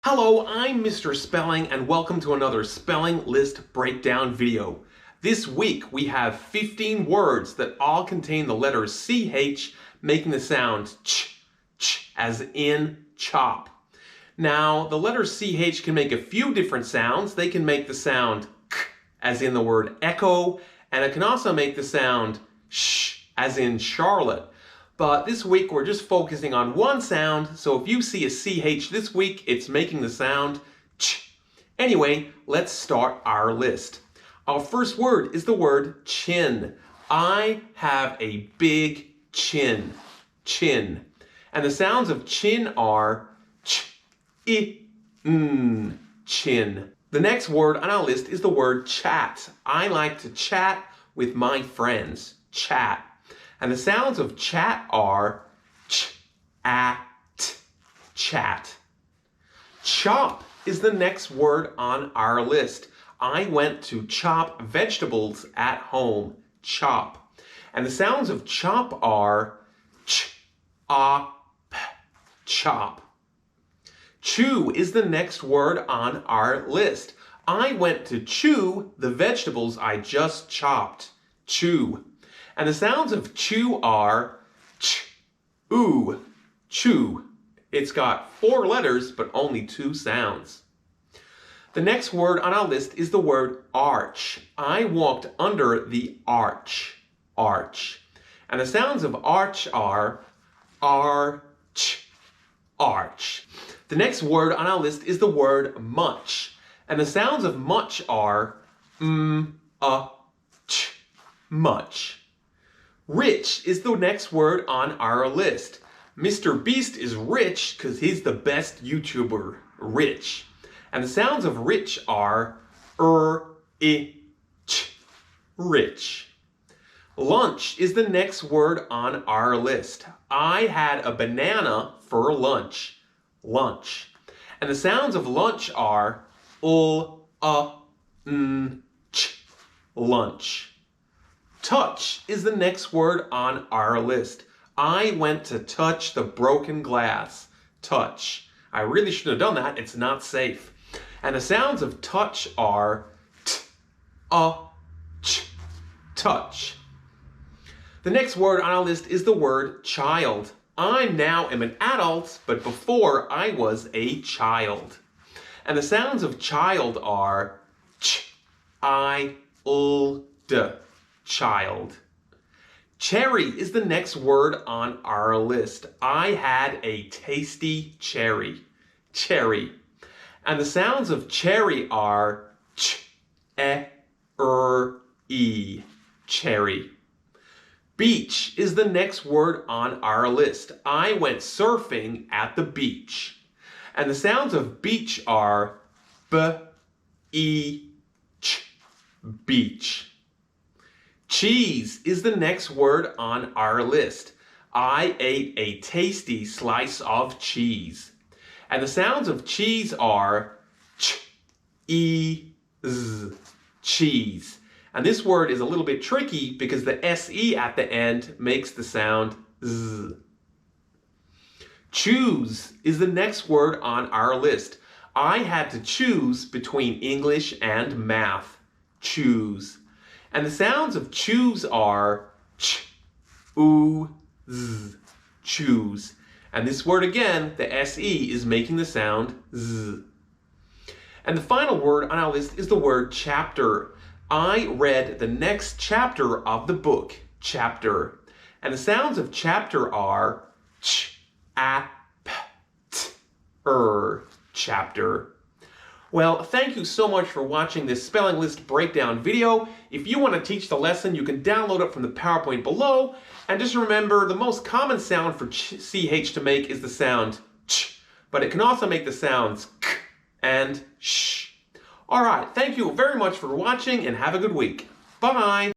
Hello, I'm Mr. Spelling and welcome to another spelling list breakdown video. This week we have 15 words that all contain the letter CH making the sound ch as in chop. Now the letter CH can make a few different sounds. They can make the sound k as in the word echo, and it can also make the sound sh as in Charlotte. But this week we're just focusing on one sound, so if you see a CH this week, it's making the sound ch. Anyway, let's start our list. Our first word is the word chin. I have a big chin. Chin. And the sounds of chin are ch, I, n, chin. The next word on our list is the word chat. I like to chat with my friends. Chat. And the sounds of chat are ch, a, t, chat. Chop is the next word on our list. I went to chop vegetables at home. Chop. And the sounds of chop are ch, a, p, chop. Chew is the next word on our list. I went to chew the vegetables I just chopped. Chew. And the sounds of chew are ch, oo, chew. It's got 4 letters, but only 2 sounds. The next word on our list is the word arch. I walked under the arch. Arch. And the sounds of arch are arch, arch. The next word on our list is the word much. And the sounds of much are ch, much. Rich is the next word on our list. Mr. Beast is rich because he's the best YouTuber. Rich. And the sounds of rich are I, ch, rich. Lunch is the next word on our list. I had a banana for lunch. Lunch. And the sounds of lunch are n, ch, lunch. Touch is the next word on our list. I went to touch the broken glass. Touch. I really should have done that. It's not safe. And the sounds of touch are t, ch, touch. The next word on our list is the word child. I now am an adult, but before I was a child. And the sounds of child are ch, I, l, d. Child. Cherry is the next word on our list. I had a tasty cherry. Cherry. And the sounds of cherry are ch, e, cherry. Beach is the next word on our list. I went surfing at the beach. And the sounds of beach are ch, beach. Cheese is the next word on our list. I ate a tasty slice of cheese. And the sounds of cheese are ch, cheese. And this word is a little bit tricky because the se at the end makes the sound z. Choose is the next word on our list. I had to choose between English and math. Choose. And the sounds of choose are ch, oo, z, choose. And this word again, the se, is making the sound z. And the final word on our list is the word chapter. I read the next chapter of the book, chapter. And the sounds of chapter are ch, a, p, t, chapter. Well, thank you so much for watching this spelling list breakdown video. If you want to teach the lesson, you can download it from the PowerPoint below. And just remember, the most common sound for CH to make is the sound ch, but it can also make the sounds k and sh. All right, thank you very much for watching and have a good week. Bye.